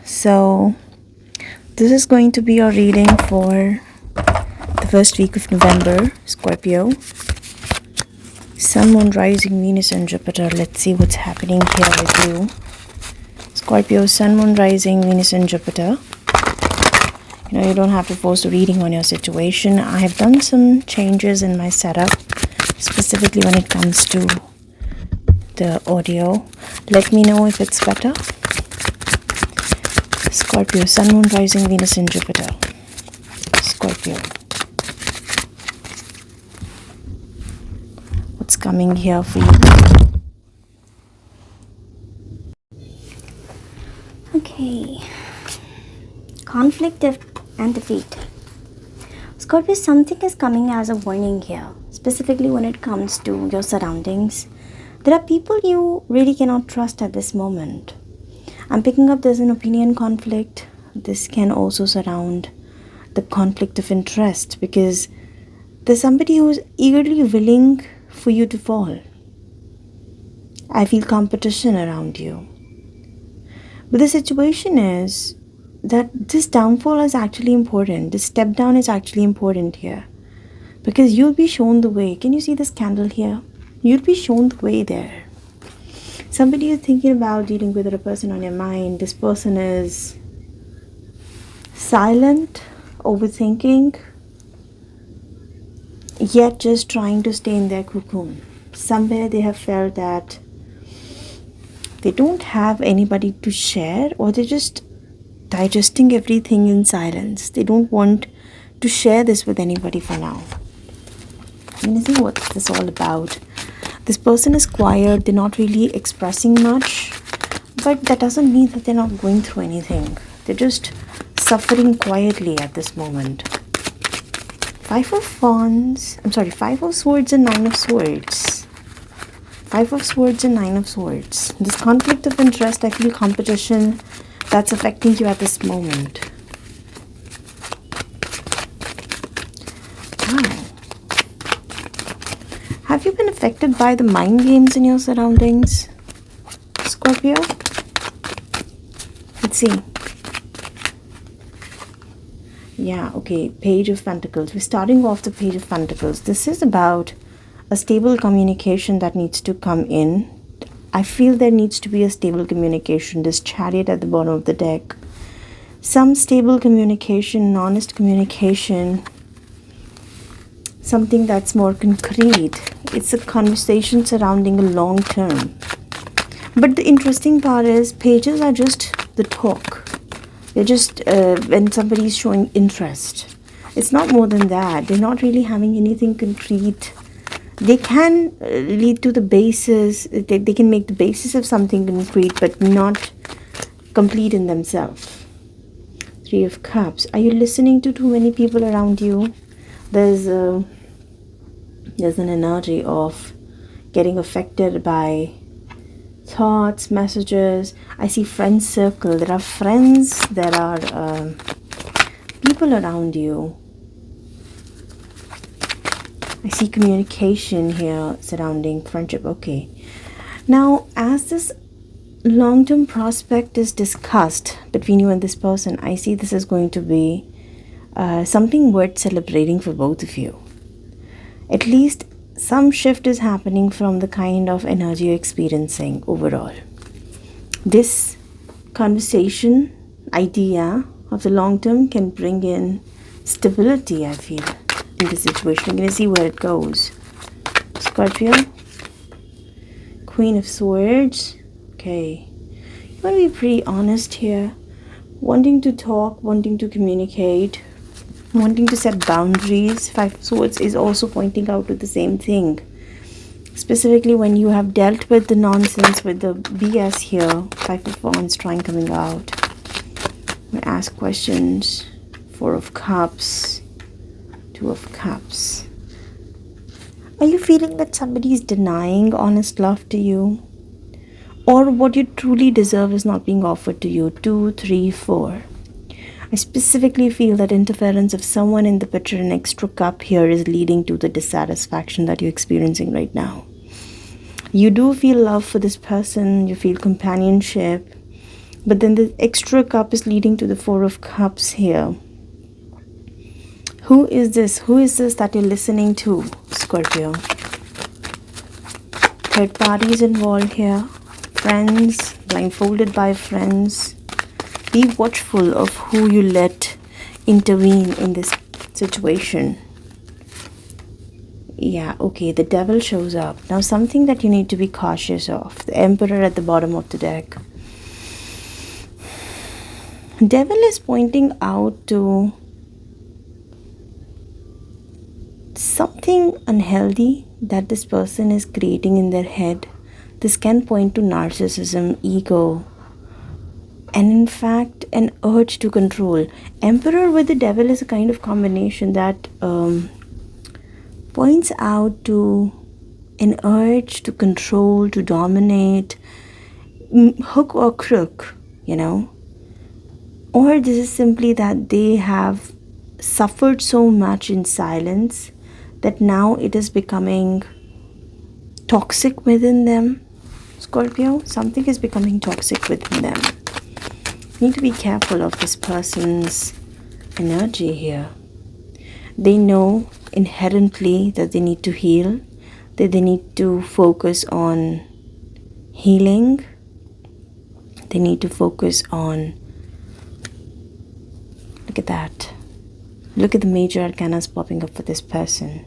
So, this is going to be your reading for the first week of November, Scorpio. Sun, Moon, Rising, Venus, and Jupiter. Let's see what's happening here with you. Scorpio, Sun, Moon, Rising, Venus, and Jupiter. You don't have to force a reading on your situation. I have done some changes in my setup, specifically when it comes to the audio. Let me know if it's better. Scorpio, Sun, Moon, Rising, Venus, and Jupiter. Scorpio. What's coming here for you? Okay. Conflict and defeat. Scorpio, something is coming as a warning here, specifically when it comes to your surroundings. There are people you really cannot trust at this moment. I'm picking up there's an opinion conflict. This can also surround the conflict of interest because there's somebody who's eagerly willing for you to fall. I feel competition around you. But the situation is that this downfall is actually important. This step down is actually important here because you'll be shown the way. Can you see this candle here? You'll be shown the way there. Somebody is thinking about dealing with a person on your mind. This person is silent, overthinking, yet just trying to stay in their cocoon. Somewhere they have felt that they don't have anybody to share, or they're just digesting everything in silence. They don't want to share this with anybody for now. I'm going to see what's this all about. This person is quiet, they're not really expressing much, but that doesn't mean that they're not going through anything. They're just suffering quietly at this moment. Five of Swords and Nine of Swords. Five of Swords and Nine of Swords. This conflict of interest, I feel competition, that's affecting you at this moment. Wow. Have you been affected by the mind games in your surroundings, Scorpio? Let's see. Yeah, okay. Page of Pentacles. We're starting off the Page of Pentacles. This is about a stable communication that needs to come in. I feel there needs to be a stable communication. This Chariot at the bottom of the deck. Some stable communication, honest communication. Something that's more concrete. It's a conversation surrounding a long term. But the interesting part is pages are just the talk. They're just when somebody's showing interest. It's not more than that. They're not really having anything concrete. They can lead to the basis. They can make the basis of something concrete, but not complete in themselves. Three of Cups. Are you listening to too many people around you? There's an energy of getting affected by thoughts, messages. I see friend circle. There are friends. There are people around you. I see communication here surrounding friendship. Okay. Now, as this long-term prospect is discussed between you and this person, I see this is going to be something worth celebrating for both of you. At least some shift is happening from the kind of energy you're experiencing overall. This conversation, idea of the long term can bring in stability, I feel, in this situation. We're going to see where it goes. Scorpio. Queen of Swords. Okay. You want to be pretty honest here. Wanting to talk, wanting to communicate, wanting to set boundaries. Five of Swords is also pointing out to the same thing. Specifically when you have dealt with the nonsense, with the BS here. Five of Wands trying coming out. We ask questions. Four of Cups. Two of Cups. Are you feeling that somebody is denying honest love to you? Or what you truly deserve is not being offered to you? 2, 3, 4. I specifically feel that interference of someone in the picture, an extra cup here, is leading to the dissatisfaction that you're experiencing right now. You do feel love for this person. You feel companionship. But then the extra cup is leading to the Four of Cups here. Who is this? Who is this that you're listening to, Scorpio? Third parties involved here. Friends, blindfolded by friends. Be watchful of who you let intervene in this situation. Yeah, okay, the devil shows up. Now something that you need to be cautious of. The Emperor at the bottom of the deck. Devil is pointing out to something unhealthy that this person is creating in their head. This can point to narcissism, ego, and in fact an urge to control. Emperor with the devil is a kind of combination that points out to an urge to control, to dominate, hook or crook, or this is simply that they have suffered so much in silence that now it is becoming toxic within them. Scorpio, something is becoming toxic within them. You need to be careful of this person's energy here. They know inherently that they need to heal, that they need to focus on healing. They need to focus on, look at that. Look at the major arcanas popping up for this person.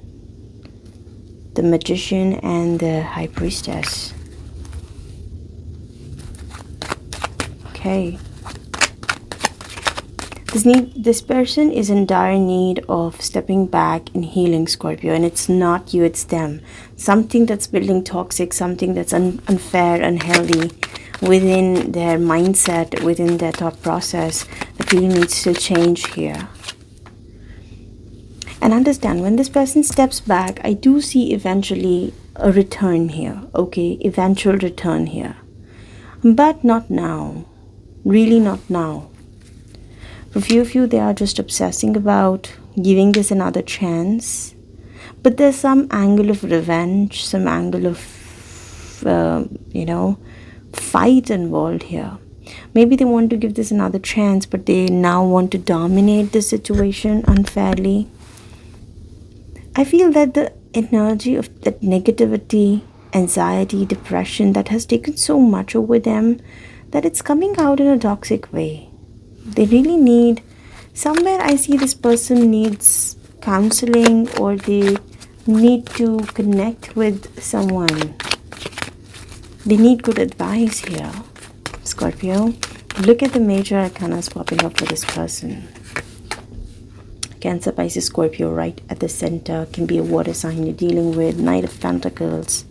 The Magician and the High Priestess. Okay. This person is in dire need of stepping back and healing, Scorpio, and it's not you, it's them. Something that's building toxic, something that's unfair, unhealthy within their mindset, within their thought process that really needs to change here. And understand, when this person steps back, I do see eventually a return here, okay? Eventual return here. But not now. Really not now. For few of you, they are just obsessing about giving this another chance. But there's some angle of revenge, some angle of, fight involved here. Maybe they want to give this another chance, but they now want to dominate the situation unfairly. I feel that the energy of that negativity, anxiety, depression that has taken so much over them, that it's coming out in a toxic way. They really need, somewhere I see this person needs counseling, or they need to connect with someone. They need good advice here, Scorpio. Look at the major arcanas popping up for this person. Cancer, Pisces, Scorpio right at the center. Can be a water sign you're dealing with. Knight of Pentacles.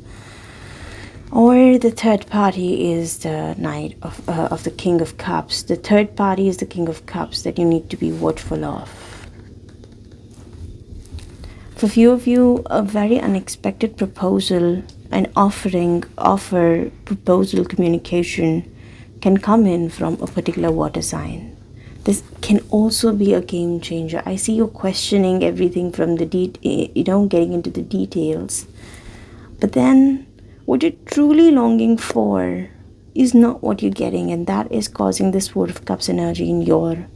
Or the third party is the Knight of the King of Cups. The third party is the King of Cups that you need to be watchful of. For few of you, a very unexpected proposal, an offer, proposal, communication can come in from a particular water sign. This can also be a game changer. I see you questioning everything from the getting into the details. But then what you're truly longing for is not what you're getting, and that is causing this Four of Cups energy in your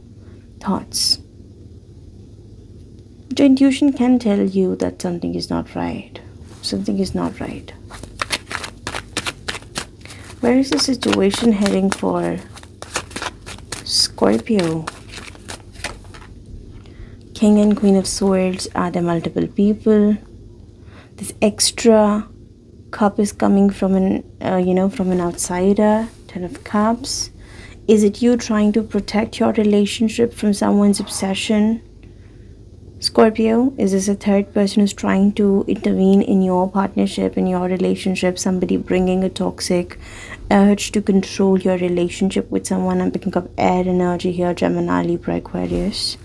thoughts. Your intuition can tell you that something is not right. Something is not right. Where is the situation heading for Scorpio? King and Queen of Swords. Are there multiple people? This extra cup is coming from an outsider. Ten of Cups. Is it you trying to protect your relationship from someone's obsession? Scorpio, is this a third person who's trying to intervene in your partnership, in your relationship? Somebody bringing a toxic urge to control your relationship with someone. I'm picking up air energy here. Gemini, Libra, Aquarius.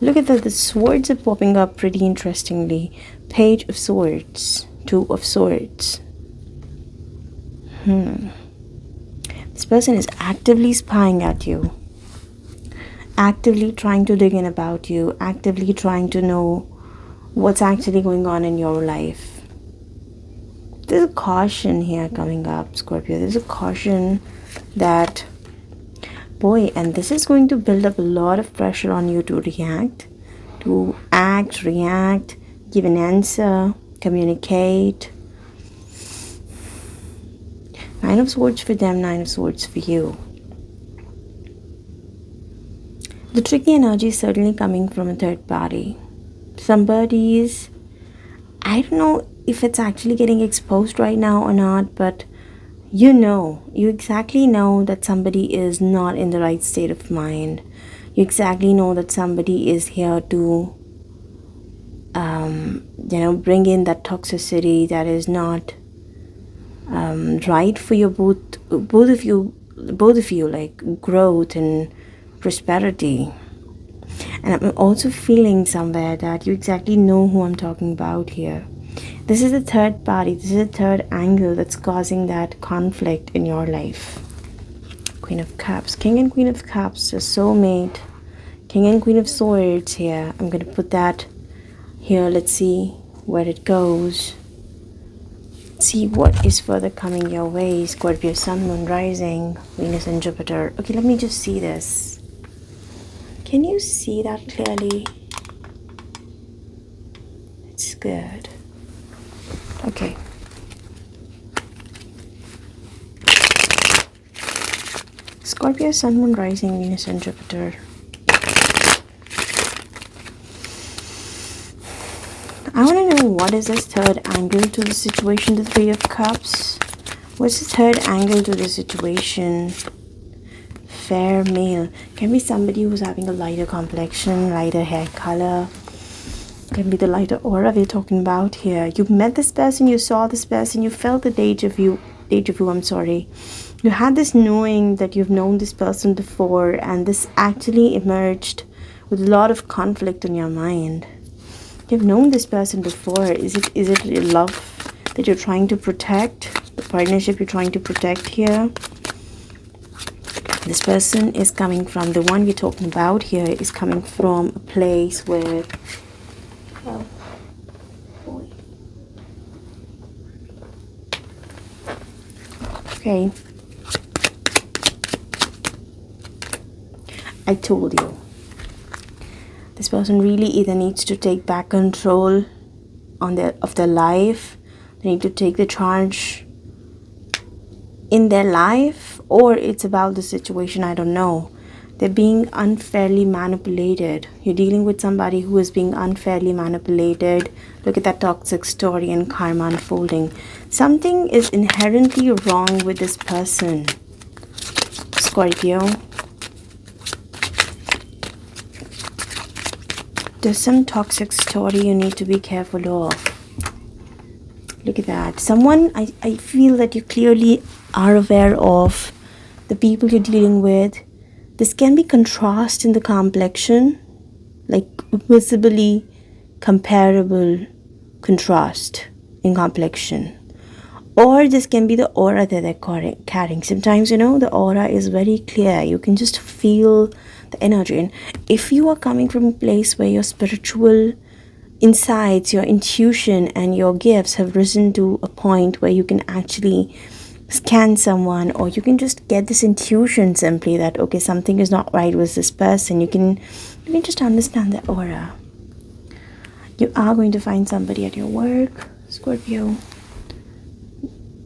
Look at that. The swords are popping up pretty interestingly. Page of Swords. Two of Swords. This person is actively spying at you. Actively trying to dig in about you. Actively trying to know what's actually going on in your life. There's a caution here coming up, Scorpio. There's a caution that, boy, and this is going to build up a lot of pressure on you to react, to act, react, give an answer, communicate. Nine of Swords for them, Nine of Swords for you. The tricky energy is certainly coming from a third party. Somebody's, I don't know if it's actually getting exposed right now or not, but you exactly know that somebody is not in the right state of mind. You exactly know that somebody is here to, bring in that toxicity that is not right for your both of you, like growth and prosperity. And I'm also feeling somewhere that you exactly know who I'm talking about here. This is a third party, this is a third angle that's causing that conflict in your life. Queen of Cups, King and Queen of Cups, a soulmate. King and Queen of Swords here. I'm going to put that here. Let's see where it goes. See what is further coming your way. Scorpio, Sun, Moon, Rising, Venus and Jupiter. Okay, let me just see this. Can you see that clearly? It's good. Okay. Scorpio, Sun, Moon, Rising, Venus and Jupiter. I want to know, what is this third angle to the situation, the Three of Cups? What's the third angle to the situation? Fair male. Can be somebody who's having a lighter complexion, lighter hair color. Can be the lighter aura we're talking about here. You met this person, you saw this person, you felt the deja vu, You had this knowing that you've known this person before, and this actually emerged with a lot of conflict in your mind. You've known this person before. Is it your love that you're trying to protect? The partnership you're trying to protect here? This person is coming from, the one we're talking about here is coming from a place where, oh boy. Okay. I told you. This person really either needs to take back control of their life. They need to take the charge in their life, or it's about the situation, I don't know. They're being unfairly manipulated. You're dealing with somebody who is being unfairly manipulated. Look at that toxic story and karma unfolding. Something is inherently wrong with this person, Scorpio. There's some toxic story you need to be careful of. Look at that. Someone, I feel that you clearly are aware of the people you're dealing with. This can be contrast in the complexion, like visibly comparable contrast in complexion. Or this can be the aura that they're carrying. Sometimes, the aura is very clear. You can just feel the energy. And if you are coming from a place where your spiritual insights, your intuition and your gifts have risen to a point where you can actually scan someone, or you can just get this intuition simply that, okay, something is not right with this person, you can just understand the aura. You are going to find somebody at your work, Scorpio.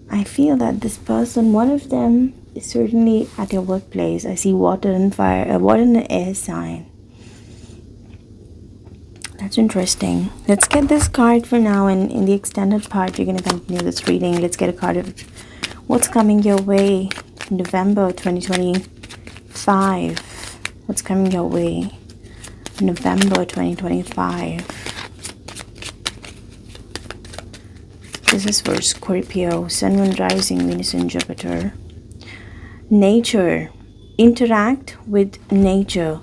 I feel that this person, one of them is certainly at your workplace. I see water and fire, water and an air sign. That's interesting. Let's get this card for now, and in the extended part, you're going to continue this reading. Let's get a card of what's coming your way in November 2025. What's coming your way in November 2025. This is for Scorpio, Sun, Moon, Rising, Venus and Jupiter. Nature. Interact with nature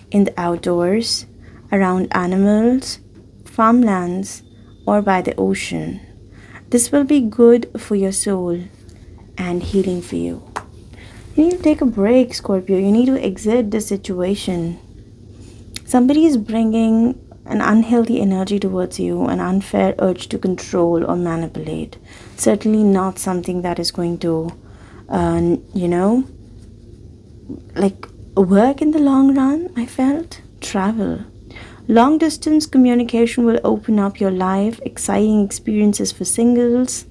in the outdoors, around animals, farmlands, or by the ocean. This will be good for your soul and healing for you. You need to take a break, Scorpio. You need to exit the situation. Somebody is bringing an unhealthy energy towards you, an unfair urge to control or manipulate. Certainly not something that is going to, like work in the long run. I felt travel. Long distance communication will open up your life, exciting experiences for singles,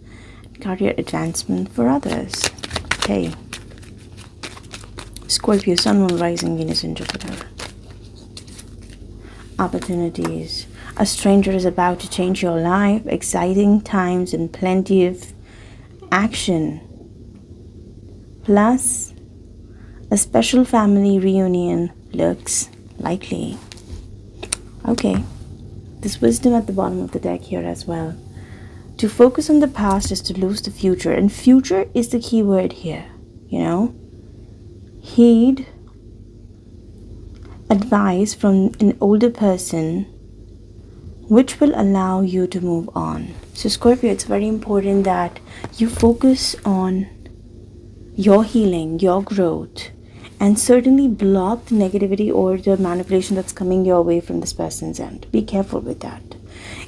career advancement for others. Okay. Scorpio, Sun, Moon, Rising, Venus, and Jupiter. Opportunities. A stranger is about to change your life, exciting times and plenty of action. Plus, a special family reunion looks likely. Okay, there's wisdom at the bottom of the deck here as well. To focus on the past is to lose the future, and future is the key word here, Heed advice from an older person which will allow you to move on. So Scorpio, it's very important that you focus on your healing, your growth, and certainly block the negativity or the manipulation that's coming your way from this person's end. Be careful with that.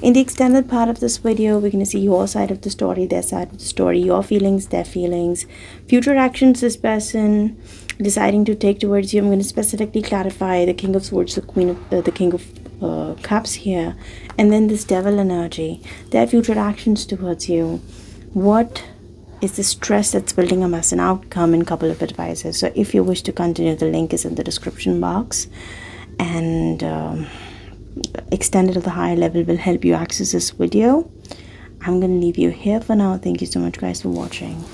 In the extended part of this video, we're going to see your side of the story, their side of the story, your feelings, their feelings, future actions this person deciding to take towards you. I'm going to specifically clarify the King of Swords, the King of Cups here, and then this Devil energy, their future actions towards you. What is the stress that's building up as an outcome, and couple of advices. So if you wish to continue, the link is in the description box, and extended to the higher level will help you access this video. I'm going to leave you here for now. Thank you so much guys for watching.